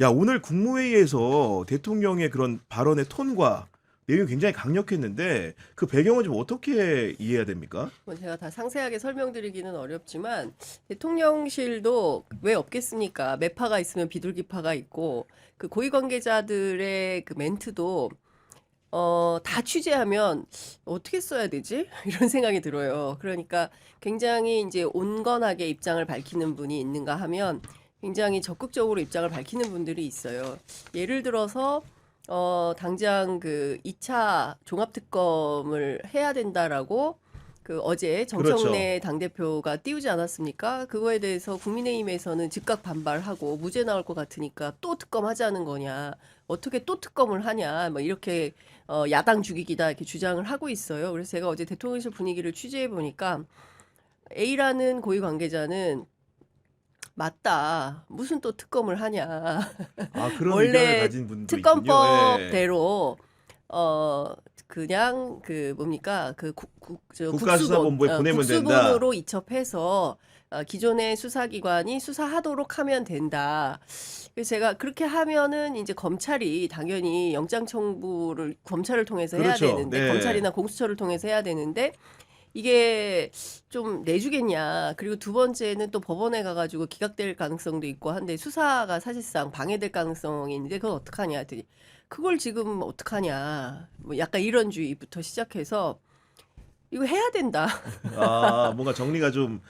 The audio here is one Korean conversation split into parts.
야, 오늘 국무회의에서 대통령의 그런 발언의 톤과 내용이 굉장히 강력했는데 그 배경은 좀 어떻게 이해해야 됩니까? 뭐 제가 다 상세하게 설명드리기는 어렵지만 대통령실도 왜 없겠습니까? 매파가 있으면 비둘기파가 있고 그 고위 관계자들의 그 멘트도 다 취재하면 어떻게 써야 되지? 이런 생각이 들어요. 그러니까 굉장히 이제 온건하게 입장을 밝히는 분이 있는가 하면 굉장히 적극적으로 입장을 밝히는 분들이 있어요. 예를 들어서 당장 그 2차 종합특검을 해야 된다라고 그 어제 그렇죠. 정청래 당대표가 띄우지 않았습니까? 그거에 대해서 국민의힘에서는 즉각 반발하고 무죄 나올 것 같으니까 또 특검하자는 거냐. 어떻게 또 특검을 하냐. 뭐 이렇게 야당 죽이기다 이렇게 주장을 하고 있어요. 그래서 제가 어제 대통령실 분위기를 취재해 보니까 A라는 고위 관계자는 맞다. 무슨 또 특검을 하냐. 아, 그런 의견을 원래 가진 분도 있군요. 예. 특검법대로 어 그냥 그 뭡니까 저 국가수사본부에 보내면 된다. 국수본으로 이첩해서 기존의 수사기관이 수사하도록 하면 된다. 그래서 제가 그렇게 하면은 이제 검찰이 당연히 영장 청구를 검찰을 통해서 해야 그렇죠. 되는데 네. 검찰이나 공수처를 통해서 해야 되는데 이게 좀 내주겠냐. 그리고 두 번째는 또 법원에 가가지고 기각될 가능성도 있고 한데 수사가 사실상 방해될 가능성이 있는데 그건 어떡하냐 했더니 그걸 지금 어떡하냐. 뭐 약간 이런 주의부터 시작해서 이거 해야 된다. 아, 뭔가 정리가 좀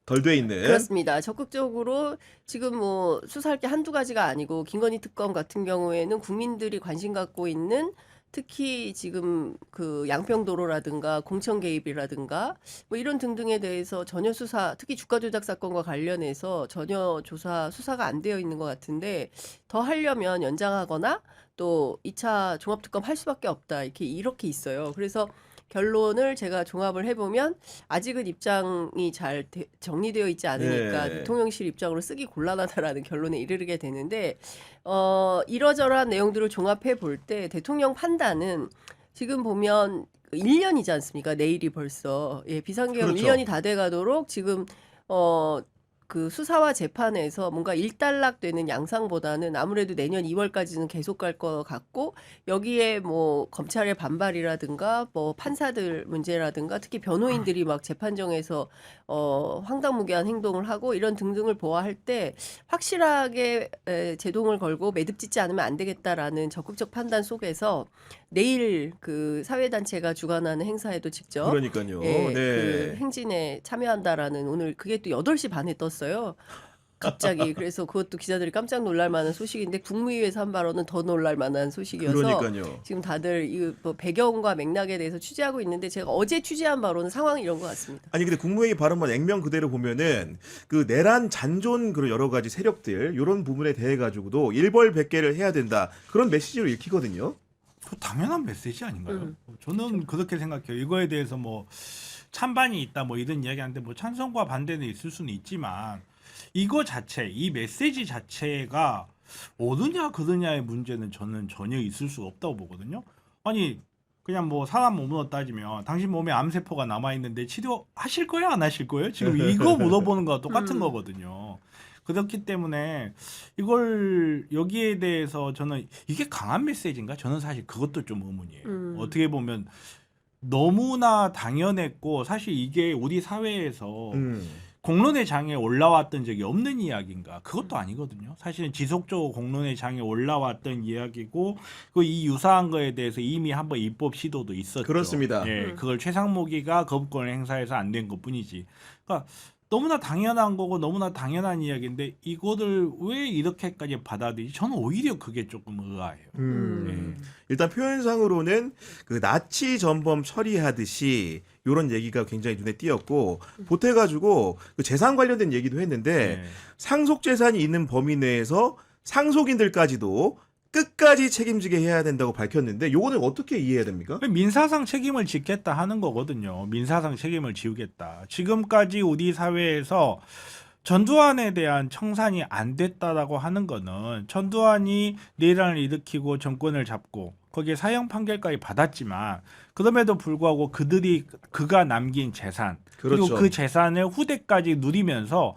덜 돼 있는. 그렇습니다. 적극적으로 지금 뭐 수사할 게 한두 가지가 아니고 김건희 특검 같은 경우에는 국민들이 관심 갖고 있는 특히 지금 그 양평도로라든가 공천 개입이라든가 뭐 이런 등등에 대해서 전혀 수사, 특히 주가 조작 사건과 관련해서 전혀 조사, 수사가 안 되어 있는 것 같은데 더 하려면 연장하거나 또 2차 종합특검 할 수밖에 없다. 이렇게 있어요. 그래서 결론을 제가 종합을 해보면 아직은 입장이 잘 정리되어 있지 않으니까 네. 대통령실 입장으로 쓰기 곤란하다라는 결론에 이르게 되는데 이러저러한 내용들을 종합해 볼 때 대통령 판단은 지금 보면 1년이지 않습니까? 내일이 벌써 예, 비상계엄 그렇죠. 1년이 다 돼가도록 지금 어, 그 수사와 재판에서 뭔가 일단락되는 양상보다는 아무래도 내년 2월까지는 계속 갈 것 같고 여기에 뭐 검찰의 반발이라든가 뭐 판사들 문제라든가 특히 변호인들이 막 재판정에서 황당무계한 행동을 하고 이런 등등을 보아할 때 확실하게 제동을 걸고 매듭 짓지 않으면 안 되겠다라는 적극적 판단 속에서 내일 그 사회단체가 주관하는 행사에도 직접 그러니까요. 예, 그 네. 행진에 참여한다라는 오늘 그게 또 8시 반에 떴어요. 갑자기. 그래서 그것도 기자들이 깜짝 놀랄 만한 소식인데 국무위에서 한 발언은 더 놀랄 만한 소식이어서 그러니까요. 지금 다들 이뭐 배경과 맥락에 대해서 취재하고 있는데 제가 어제 취재한 바로는 상황이 이런 것 같습니다. 아니 근데 국무회의 발언만 액면 그대로 보면은 그 내란 잔존 그런 여러 가지 세력들 요런 부분에 대해 가지고도 일벌백계를 해야 된다. 그런 메시지로 읽히거든요. 그 당연한 메시지 아닌가요? 저는 그렇죠. 그렇게 생각해요. 이거에 대해서 뭐 찬반이 있다 뭐 이런 이야기하는데 뭐 찬성과 반대는 있을 수는 있지만 이거 자체, 이 메시지 자체가 옳으냐 그르냐의 문제는 저는 전혀 있을 수 없다고 보거든요. 아니 그냥 뭐 사람 몸으로 따지면 당신 몸에 암세포가 남아 있는데 치료하실 거예요, 안 하실 거예요? 지금 이거 물어보는 거와 똑같은 음. 거거든요. 그렇기 때문에 이걸 여기에 대해서 저는 이게 강한 메시지인가? 저는 사실 그것도 좀 의문이에요. 음. 어떻게 보면 너무나 당연했고 사실 이게 우리 사회에서 음. 공론의 장에 올라왔던 적이 없는 이야기인가? 그것도 아니거든요. 사실은 지속적으로 공론의 장에 올라왔던 이야기고 그 이 유사한 거에 대해서 이미 한번 입법 시도도 있었죠. 그렇습니다. 예, 그걸 최상목이가 거부권을 행사해서 안 된 것뿐이지. 그러니까 너무나 당연한 거고 너무나 당연한 이야기인데 이거를 왜 이렇게까지 받아들이지? 저는 오히려 그게 조금 의아해요. 음. 음. 일단 표현상으로는 그 나치 전범 처리하듯이 요런 얘기가 굉장히 눈에 띄었고 보태가지고 그 재산 관련된 얘기도 했는데 예. 상속 재산이 있는 범위 내에서 상속인들까지도 끝까지 책임지게 해야 된다고 밝혔는데 요거는 어떻게 이해해야 됩니까? 민사상 책임을 지겠다 하는 거거든요. 민사상 책임을 지우겠다. 지금까지 우리 사회에서 전두환에 대한 청산이 안 됐다라고 하는 거는 전두환이 내란을 일으키고 정권을 잡고 거기에 사형 판결까지 받았지만 그럼에도 불구하고 그가 남긴 재산 그리고 그렇죠. 그 재산을 후대까지 누리면서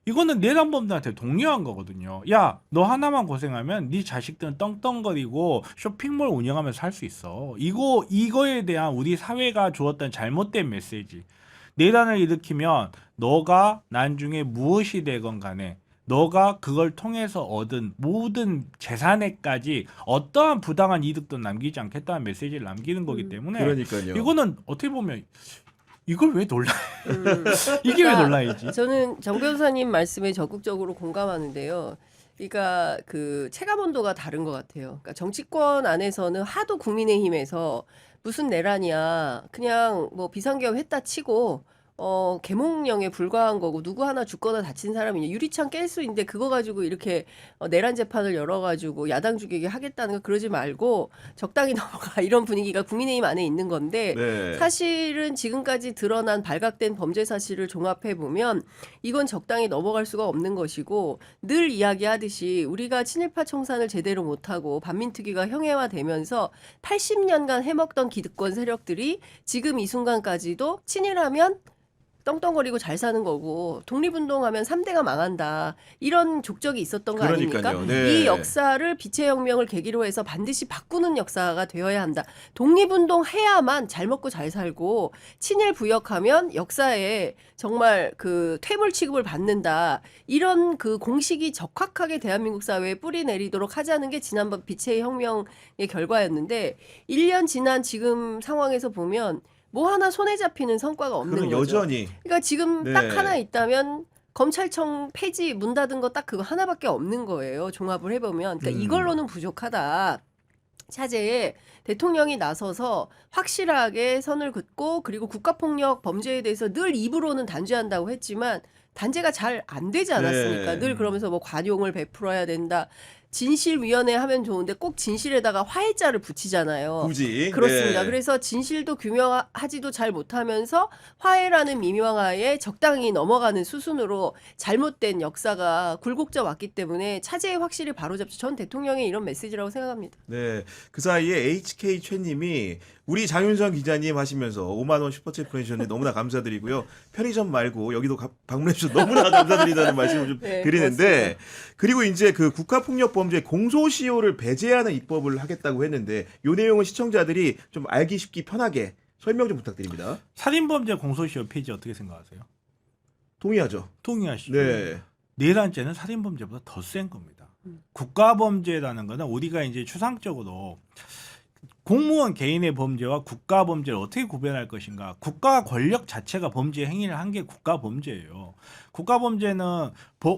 이거는 내란범들한테 독려한 거거든요. 야, 너 하나만 고생하면 네 자식들은 떵떵거리고 쇼핑몰 운영하면서 살 수 있어. 이거에 대한 우리 사회가 주었던 잘못된 메시지. 내란을 일으키면 너가 나중에 무엇이 되건 간에 너가 그걸 통해서 얻은 모든 재산에까지 어떠한 부당한 이득도 남기지 않겠다는 메시지를 남기는 거기 때문에 그러니까요. 이거는 어떻게 보면 이걸 왜 놀라? 음. 이게 왜 그러니까 놀라이지? 저는 정 변호사님 말씀에 적극적으로 공감하는데요. 그러니까 그 체감 온도가 다른 것 같아요. 그러니까 정치권 안에서는 하도 국민의힘에서 무슨 내란이야, 그냥 뭐 비상계엄 했다 치고 계몽령에 불과한 거고 누구 하나 죽거나 다친 사람이 유리창 깰 수 있는데 그거 가지고 이렇게 내란 재판을 열어가지고 야당 죽이게 하겠다는 거 그러지 말고 적당히 넘어가 이런 분위기가 국민의힘 안에 있는 건데 네. 사실은 지금까지 드러난 발각된 범죄 사실을 종합해 보면 이건 적당히 넘어갈 수가 없는 것이고 늘 이야기하듯이 우리가 친일파 청산을 제대로 못하고 반민특위가 형해화되면서 80년간 해먹던 기득권 세력들이 지금 이 순간까지도 친일하면 떵떵거리고 잘 사는 거고 독립운동하면 3대가 망한다. 이런 족적이 있었던 거 그러니까요. 아닙니까? 네. 이 역사를 빛의 혁명을 계기로 해서 반드시 바꾸는 역사가 되어야 한다. 독립운동 해야만 잘 먹고 잘 살고 친일 부역하면 역사에 정말 그 퇴물 취급을 받는다. 이런 그 공식이 적확하게 대한민국 사회에 뿌리 내리도록 하자는 게 지난번 빛의 혁명의 결과였는데 1년 지난 지금 상황에서 보면 뭐 하나 손에 잡히는 성과가 없는 그럼 거죠. 여전히 그러니까 지금 네. 딱 하나 있다면 검찰청 폐지 문 닫은 거 딱 그거 하나밖에 없는 거예요. 종합을 해보면. 그러니까 이걸로는 부족하다. 차제에 대통령이 나서서 확실하게 선을 긋고 그리고 국가폭력 범죄에 대해서 늘 입으로는 단죄한다고 했지만 단죄가 잘 안 되지 않았습니까? 네. 늘 그러면서 뭐 관용을 베풀어야 된다. 진실위원회 하면 좋은데 꼭 진실에다가 화해자를 붙이잖아요. 굳이 그렇습니다. 네. 그래서 진실도 규명하지도 잘 못하면서 화해라는 미명하에 적당히 넘어가는 수순으로 잘못된 역사가 굴곡져 왔기 때문에 차제에 확실히 바로잡죠. 전 대통령의 이런 메시지라고 생각합니다. 네. 그 사이에 HK 최님이 우리 장윤선 기자님 하시면서 5만 원 슈퍼챗 보내주셨는데 너무나 감사드리고요. 편의점 말고 여기도 방문해 주셔서 너무나 감사드리다는 말씀을 좀 네, 드리는데 그리고 이제 그 국가폭력범죄 공소시효를 배제하는 입법을 하겠다고 했는데 이 내용은 시청자들이 좀 알기 쉽기 편하게 설명 좀 부탁드립니다. 살인범죄 공소시효 폐지 어떻게 생각하세요? 동의하죠? 동의하시죠? 네. 내란죄는 살인범죄보다 더 센 겁니다. 국가범죄라는 거는 우리가 이제 추상적으로 공무원 개인의 범죄와 국가 범죄를 어떻게 구별할 것인가? 국가 권력 자체가 범죄 행위를 한 게 국가 범죄예요. 국가 범죄는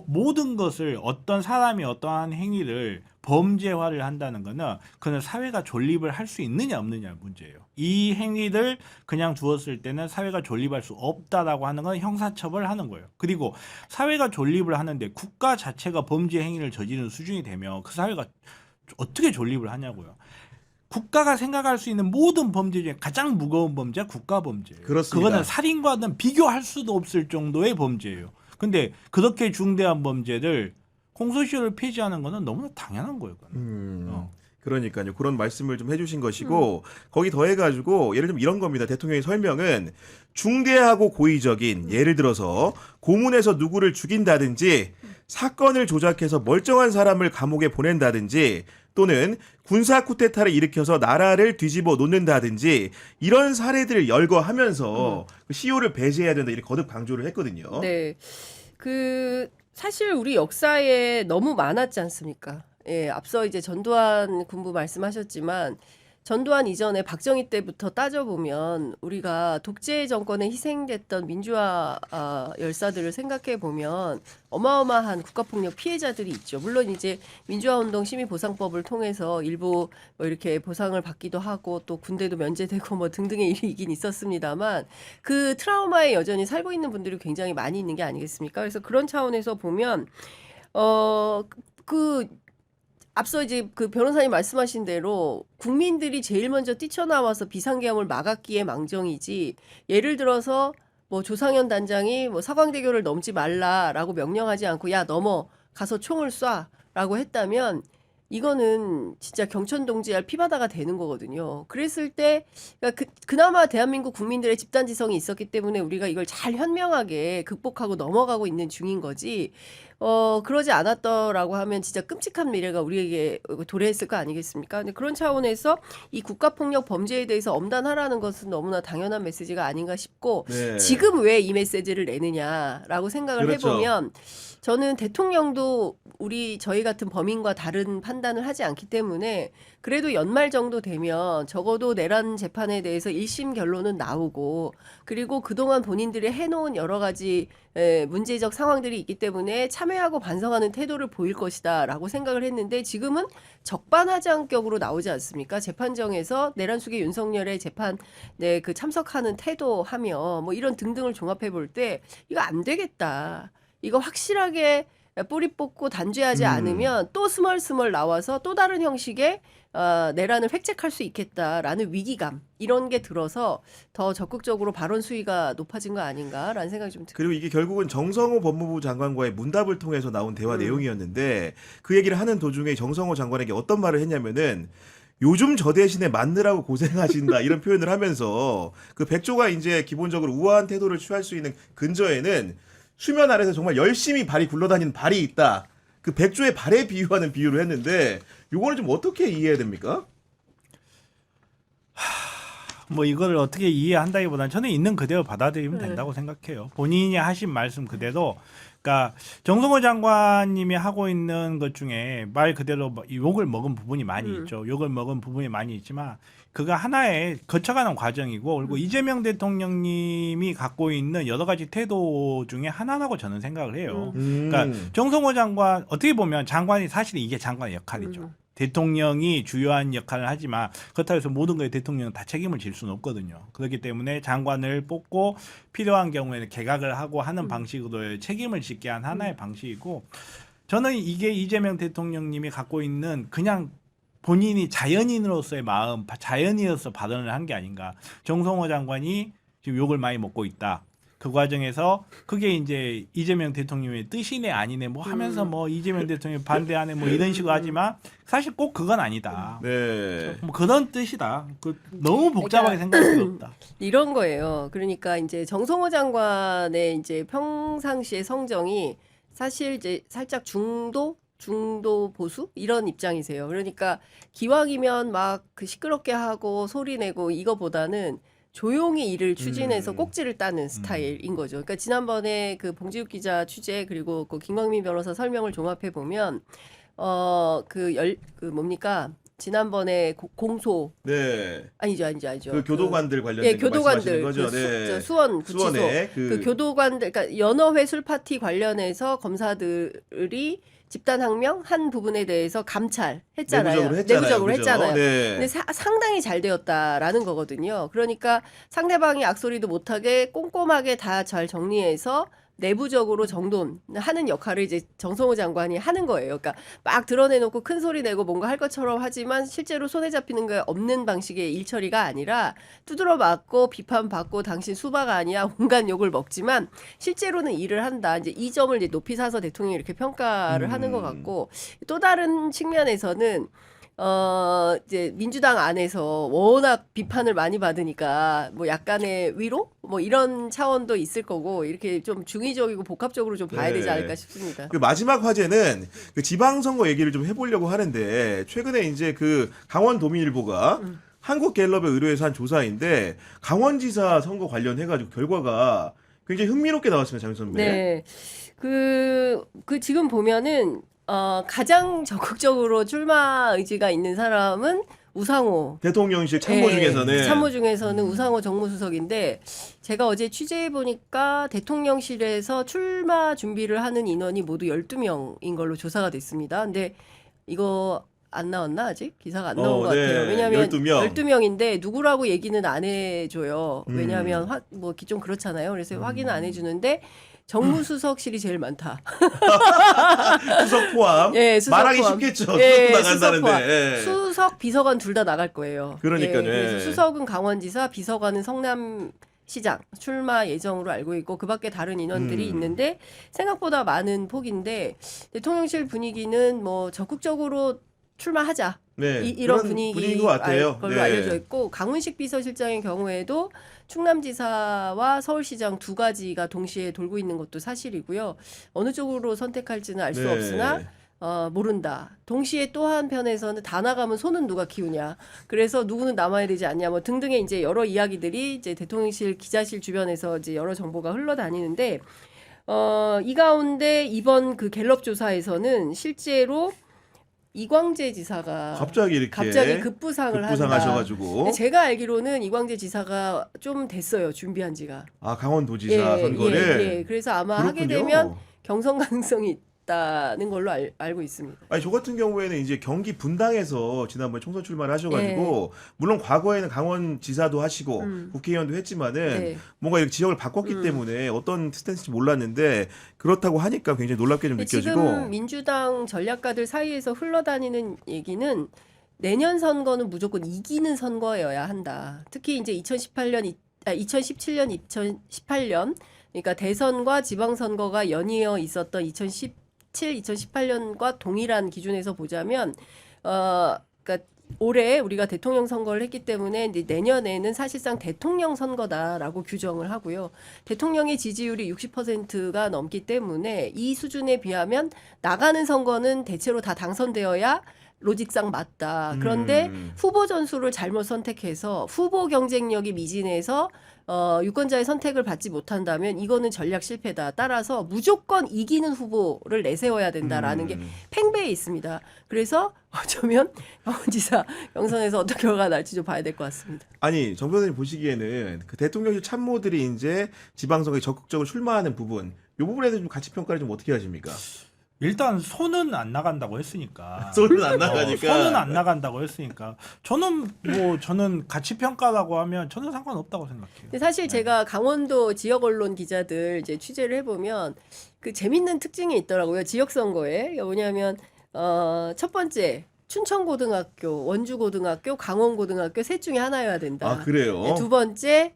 모든 것을 어떤 사람이 어떠한 행위를 범죄화를 한다는 거는 그는 사회가 존립을 할 수 있느냐 없느냐의 문제예요. 이 행위를 그냥 두었을 때는 사회가 존립할 수 없다라고 하는 건 형사처벌하는 거예요. 그리고 사회가 존립을 하는데 국가 자체가 범죄 행위를 저지르는 수준이 되면 그 사회가 어떻게 존립을 하냐고요. 국가가 생각할 수 있는 모든 범죄 중에 가장 무거운 범죄가 국가 범죄예요. 그렇습니다. 그거는 살인과는 비교할 수도 없을 정도의 범죄예요. 근데 그렇게 중대한 범죄를 공소시효를 폐지하는 거는 너무나 당연한 거예요. 그러니까요. 그런 말씀을 좀 해주신 것이고 거기 더해가지고 예를 들면 이런 겁니다. 대통령의 설명은 중대하고 고의적인 예를 들어서 고문에서 누구를 죽인다든지 사건을 조작해서 멀쩡한 사람을 감옥에 보낸다든지 또는 군사 쿠데타를 일으켜서 나라를 뒤집어 놓는다든지 이런 사례들을 열거하면서 그 시효를 배제해야 된다 이렇게 거듭 강조를 했거든요. 네. 그 사실 우리 역사에 너무 많았지 않습니까? 예, 앞서 이제 전두환 군부 말씀하셨지만 전두환 이전에 박정희 때부터 따져보면 우리가 독재 정권에 희생됐던 민주화 열사들을 생각해 보면 어마어마한 국가폭력 피해자들이 있죠. 물론 이제 민주화운동 심의보상법을 통해서 일부 뭐 이렇게 보상을 받기도 하고 또 군대도 면제되고 뭐 등등의 일이 있긴 있었습니다만 그 트라우마에 여전히 살고 있는 분들이 굉장히 많이 있는 게 아니겠습니까? 그래서 그런 차원에서 보면 앞서 이제 그 변호사님 말씀하신 대로 국민들이 제일 먼저 뛰쳐나와서 비상계엄을 막았기에 망정이지 예를 들어서 뭐 조상현 단장이 뭐 서강대교를 넘지 말라라고 명령하지 않고 야 넘어 가서 총을 쏴라고 했다면 이거는 진짜 경천동지할 피바다가 되는 거거든요. 그랬을 때 그러니까 그나마 대한민국 국민들의 집단지성이 있었기 때문에 우리가 이걸 잘 현명하게 극복하고 넘어가고 있는 중인 거지. 그러지 않았더라고 하면 진짜 끔찍한 미래가 우리에게 도래했을 거 아니겠습니까? 근데 그런 차원에서 이 국가폭력 범죄에 대해서 엄단하라는 것은 너무나 당연한 메시지가 아닌가 싶고 네. 지금 왜 이 메시지를 내느냐라고 생각을 그렇죠. 해보면 저는 대통령도 저희 같은 범인과 다른 판단을 하지 않기 때문에 그래도 연말 정도 되면 적어도 내란 재판에 대해서 1심 결론은 나오고 그리고 그동안 본인들이 해놓은 여러 가지 문제적 상황들이 있기 때문에 참여하고 반성하는 태도를 보일 것이다라고 생각을 했는데 지금은 적반하장격으로 나오지 않습니까? 재판정에서 내란숙의 윤석열의 재판에 그 참석하는 태도하며 뭐 이런 등등을 종합해 볼 때 이거 안 되겠다. 이거 확실하게 뿌리 뽑고 단죄하지 않으면 또 스멀스멀 나와서 또 다른 형식의 내란을 획책할 수 있겠다라는 위기감 이런 게 들어서 더 적극적으로 발언 수위가 높아진 거 아닌가라는 생각이 좀 듭니다. 그리고 이게 결국은 정성호 법무부 장관과의 문답을 통해서 나온 대화 내용이었는데 그 얘기를 하는 도중에 정성호 장관에게 어떤 말을 했냐면은 요즘 저 대신에 맞느라고 고생하신다 이런 표현을 하면서 그 백조가 이제 기본적으로 우아한 태도를 취할 수 있는 근저에는 수면 아래서 정말 열심히 발이 굴러다니는 발이 있다. 그 백조의 발에 비유하는 비유를 했는데 요거는 좀 어떻게 이해해야 됩니까? 뭐 이거를 어떻게 이해한다기보다는 저는 있는 그대로 받아들이면 네. 된다고 생각해요. 본인이 하신 말씀 그대로 그러니까 정성호 장관님이 하고 있는 것 중에 말 그대로 욕을 먹은 부분이 많이 있죠. 욕을 먹은 부분이 많이 있지만 그가 하나의 거쳐가는 과정이고 그리고 이재명 대통령님이 갖고 있는 여러 가지 태도 중에 하나라고 저는 생각을 해요. 그러니까 정성호 장관 어떻게 보면 장관이 사실은 이게 장관의 역할이죠. 대통령이 주요한 역할을 하지만 그렇다고 해서 모든 거에 대통령은 다 책임을 질 수는 없거든요. 그렇기 때문에 장관을 뽑고 필요한 경우에는 개각을 하고 하는 방식으로 책임을 짓게 한 하나의 방식이고 저는 이게 이재명 대통령님이 갖고 있는 그냥 본인이 자연인으로서의 마음, 자연인으로서 발언을 한 게 아닌가. 정성호 장관이 지금 욕을 많이 먹고 있다. 그 과정에서 그게 이제 이재명 대통령의 뜻이네 아니네 뭐 하면서 뭐 이재명 대통령이 반대하네 뭐 이런 식으로 하지만 사실 꼭 그건 아니다. 네. 뭐 그런 뜻이다. 너무 복잡하게 생각할 필요 없다. 이런 거예요. 그러니까 이제 정성호 장관의 이제 평상시의 성정이 사실 이제 살짝 중도 보수 이런 입장이세요. 그러니까 기왕이면 막 그 시끄럽게 하고 소리 내고 이거보다는 조용히 일을 추진해서 꼭지를 따는 스타일인 거죠. 그러니까 지난번에 그 봉지욱 기자 취재 그리고 그 김광민 변호사 설명을 종합해 보면 뭡니까? 지난번에 공소 네. 아니죠. 그 교도관들 관련된 거 교도관들 말씀하시는 거죠. 네. 수원 구치소 수원에 그 교도관들 그러니까 연어회 술 파티 관련해서 검사들이 집단항명 한 부분에 대해서 감찰했잖아요. 내부적으로 했잖아요. 네. 근데 상당히 잘 되었다라는 거거든요. 그러니까 상대방이 악소리도 못하게 꼼꼼하게 다 잘 정리해서 내부적으로 정돈하는 역할을 이제 정성호 장관이 하는 거예요. 그러니까 막 드러내놓고 큰 소리 내고 뭔가 할 것처럼 하지만 실제로 손에 잡히는 게 없는 방식의 일 처리가 아니라 두드러 맞고 비판받고 당신 수박 아니야 온갖 욕을 먹지만 실제로는 일을 한다. 이제 이 점을 이제 높이 사서 대통령이 이렇게 평가를 하는 것 같고 또 다른 측면에서는 이제 민주당 안에서 워낙 비판을 많이 받으니까 뭐 약간의 위로 뭐 이런 차원도 있을 거고 이렇게 좀 중의적이고 복합적으로 좀 봐야 되지 않을까 싶습니다. 그 마지막 화제는 그 지방선거 얘기를 좀 해보려고 하는데 최근에 이제 그 강원도민일보가 한국갤럽에 의뢰해서 한 조사인데 강원지사 선거 관련해가지고 결과가 굉장히 흥미롭게 나왔습니다, 장 선배. 네, 그 지금 보면은. 가장 적극적으로 출마 의지가 있는 사람은 우상호 대통령실 참모 중에서는 참모 중에서는 우상호 정무수석인데 제가 어제 취재해 보니까 대통령실에서 출마 준비를 하는 인원이 모두 12명인 걸로 조사가 됐습니다. 근데 이거 안 나왔나 아직? 기사가 안 나온 것 같아요. 왜냐하면 12명인데 누구라고 얘기는 안 해줘요. 왜냐하면 좀 그렇잖아요. 그래서 확인은 안 해주는데 정무수석실이 제일 많다. 수석 포함. 예, 수석 말하기 포함. 쉽겠죠. 예, 나간다는데. 예. 수석, 비서관 둘 다 나갈 거예요. 그러니까요. 그래서 예. 수석은 강원지사, 비서관은 성남시장 출마 예정으로 알고 있고 그밖에 다른 인원들이 있는데 생각보다 많은 폭인데 대통령실 분위기는 뭐 적극적으로 출마하자. 네, 이런 그런 분위기인 분위기인 것 같아요. 걸로 네. 알려져 있고 강훈식 비서실장의 경우에도 충남지사와 서울시장 두 가지가 동시에 돌고 있는 것도 사실이고요. 어느 쪽으로 선택할지는 알 수 네. 없으나 모른다. 동시에 또 한편에서는 다 나가면 손은 누가 키우냐. 그래서 누구는 남아야 되지 않냐. 뭐 등등의 이제 여러 이야기들이 이제 대통령실 기자실 주변에서 이제 여러 정보가 흘러다니는데 이 가운데 이번 그 갤럽 조사에서는 실제로 이광재 지사가 갑자기 급부상을 한다. 급부상하셔가지고 근데 제가 알기로는 이광재 지사가 좀 됐어요. 준비한 지가. 강원도지사 선거를 예. 그래서 아마 하게 그렇군요. 되면 경선 가능성이 있다는 걸로 알고 있습니다. 아니 저 같은 경우에는 이제 경기 분당에서 지난번에 총선 출마를 하셔가지고 물론 과거에는 강원지사도 하시고 국회의원도 했지만은 네. 뭔가 이렇게 지역을 바꿨기 때문에 어떤 스탠스인지 몰랐는데 그렇다고 하니까 굉장히 놀랍게 좀 느껴지고. 지금 민주당 전략가들 사이에서 흘러다니는 얘기는 내년 선거는 무조건 이기는 선거여야 한다. 특히 이제 2017년, 2018년 그러니까 대선과 지방선거가 연이어 있었던 2017, 2018년과 동일한 기준에서 보자면 그러니까 올해 우리가 대통령 선거를 했기 때문에 이제 내년에는 사실상 대통령 선거다라고 규정을 하고요. 대통령의 지지율이 60%가 넘기 때문에 이 수준에 비하면 나가는 선거는 대체로 다 당선되어야 로직상 맞다. 그런데 후보 전술을 잘못 선택해서 후보 경쟁력이 미진해서 유권자의 선택을 받지 못한다면 이거는 전략 실패다. 따라서 무조건 이기는 후보를 내세워야 된다라는 게 팽배해 있습니다. 그래서 어쩌면 강원지사 경선에서 어떤 결과가 날지 좀 봐야 될 것 같습니다. 아니 정 변호사님 보시기에는 그 대통령실 참모들이 이제 지방선거에 적극적으로 출마하는 부분 이 부분에 대해서 좀 가치 평가를 좀 어떻게 하십니까? 일단 손은 안 나간다고 했으니까. 손은 안 나가니까. 손은 안 나간다고 했으니까. 저는 가치 평가라고 하면 저는 상관없다고 생각해요. 근데 사실 제가 강원도 지역 언론 기자들 이제 취재를 해보면 그 재밌는 특징이 있더라고요. 지역 선거에 뭐냐면 첫 번째 춘천고등학교, 원주고등학교, 강원고등학교 셋 중에 하나여야 된다. 아 그래요? 네, 두 번째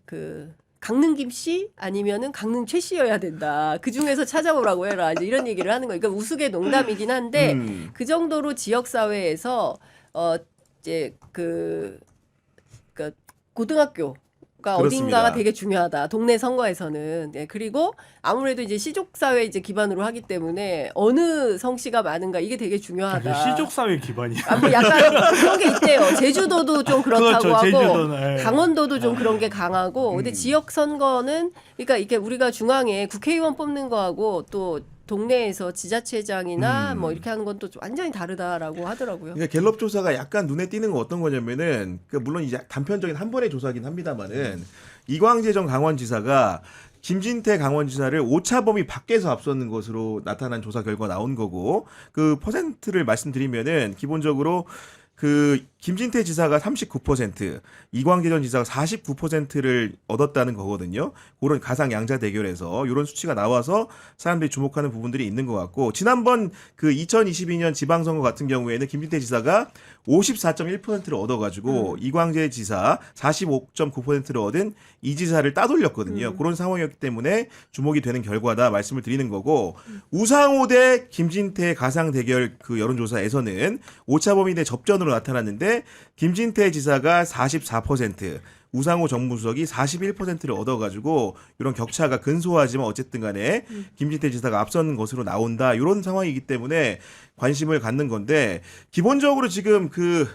그 강릉 김씨 아니면은 강릉 최씨여야 된다. 그 중에서 찾아오라고 해라. 이제 이런 얘기를 하는 거예요. 그러니까 우스개 농담이긴 한데 그 정도로 지역 사회에서 이제 그러니까 고등학교가 그렇습니다. 어딘가가 되게 중요하다. 동네 선거에서는. 네, 그리고 아무래도 이제 시족 사회 이제 기반으로 하기 때문에 어느 성씨가 많은가 이게 되게 중요하다. 시족 사회 기반이야. 뭐 약간 그런 게 있대요. 제주도도 좀 그렇다고 그렇죠, 하고 제주도는, 예. 강원도도 좀 그런 게 강하고 근데 지역 선거는 그러니까 이게 우리가 중앙에 국회의원 뽑는 거하고 또 동네에서 지자체장이나 뭐 이렇게 하는 건 또 완전히 다르다라고 하더라고요. 그러니까 갤럽 조사가 약간 눈에 띄는 건 어떤 거냐면은 물론 이제 단편적인 한 번의 조사긴 합니다만은 이광재 전 강원지사가 김진태 강원지사를 오차 범위 밖에서 앞섰는 것으로 나타난 조사 결과 나온 거고 그 퍼센트를 말씀드리면은 기본적으로 그 김진태 지사가 39%, 이광재 전 지사가 49%를 얻었다는 거거든요. 그런 가상 양자 대결에서 이런 수치가 나와서 사람들이 주목하는 부분들이 있는 것 같고 지난번 그 2022년 지방선거 같은 경우에는 김진태 지사가 54.1%를 얻어가지고 이광재 지사 45.9%를 얻은 이 지사를 따돌렸거든요. 그런 상황이었기 때문에 주목이 되는 결과다 말씀을 드리는 거고 우상호 대 김진태 가상 대결 그 여론조사에서는 오차범위 내 접전으로 나타났는데 김진태 지사가 44%, 우상호 정무수석이 41%를 얻어가지고 이런 격차가 근소하지만 어쨌든 간에 김진태 지사가 앞서는 것으로 나온다 이런 상황이기 때문에 관심을 갖는 건데 기본적으로 지금 그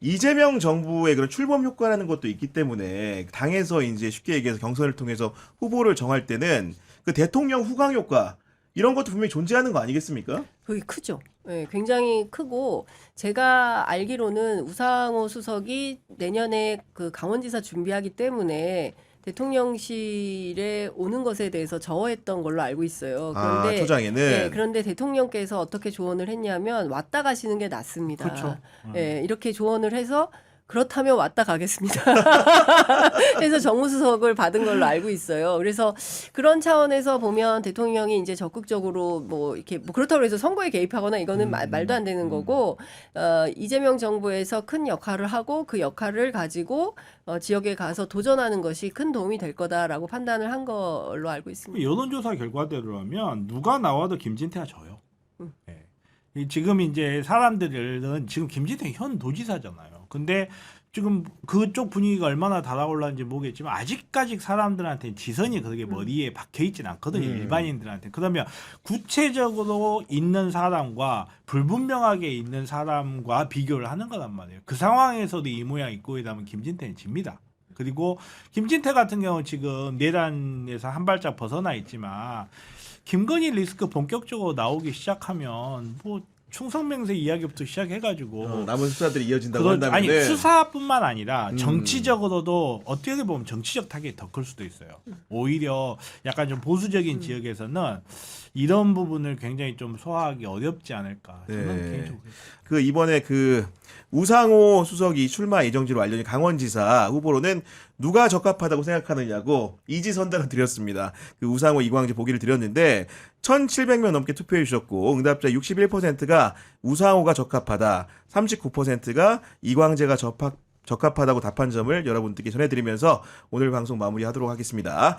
이재명 정부의 그런 출범 효과라는 것도 있기 때문에 당에서 이제 쉽게 얘기해서 경선을 통해서 후보를 정할 때는 그 대통령 후광 효과 이런 것도 분명히 존재하는 거 아니겠습니까? 그게 크죠. 네, 굉장히 크고 제가 알기로는 우상호 수석이 내년에 그 강원지사 준비하기 때문에 대통령실에 오는 것에 대해서 저어했던 걸로 알고 있어요. 그런데 초장에는 네, 그런데 대통령께서 어떻게 조언을 했냐면 왔다 가시는 게 낫습니다. 그렇죠. 네, 이렇게 조언을 해서 그렇다면 왔다 가겠습니다. 그래서 정무수석을 받은 걸로 알고 있어요. 그래서 그런 차원에서 보면 대통령이 이제 적극적으로 뭐 이렇게 뭐 그렇다고 해서 선거에 개입하거나 이거는 말도 안 되는 거고 이재명 정부에서 큰 역할을 하고 그 역할을 가지고 지역에 가서 도전하는 것이 큰 도움이 될 거다라고 판단을 한 걸로 알고 있습니다. 여론조사 결과대로라면 누가 나와도 김진태가 져요. 네. 지금 이제 사람들은 지금 김진태 현 도지사잖아요. 근데 지금 그쪽 분위기가 얼마나 달아올랐는지 모르겠지만 아직까지 사람들한테 지선이 그렇게 머리에 박혀 있진 않거든요. 일반인들한테. 그러면 구체적으로 있는 사람과 불분명하게 있는 사람과 비교를 하는 거란 말이에요. 그 상황에서도 이 모양 있고 이러면 김진태는 집니다. 그리고 김진태 같은 경우 지금 내란에서 한 발짝 벗어나 있지만 김건희 리스크 본격적으로 나오기 시작하면 뭐 충성맹세 이야기부터 시작해가지고 남은 수사들이 이어진다고 한다면 아니 수사뿐만 아니라 정치적으로도 어떻게 보면 정치적 타격이 더 클 수도 있어요. 오히려 약간 좀 보수적인 지역에서는 이런 부분을 굉장히 좀 소화하기 어렵지 않을까. 저는 네. 개인적으로 그 이번에 그 우상호 수석이 출마 예정지로 알려진 강원지사 후보로는 누가 적합하다고 생각하느냐고 이지선단을 드렸습니다. 그 우상호 이광재 보기를 드렸는데 1,700명 넘게 투표해 주셨고 응답자 61%가 우상호가 적합하다, 39%가 이광재가 적합하다고 답한 점을 여러분들께 전해드리면서 오늘 방송 마무리하도록 하겠습니다.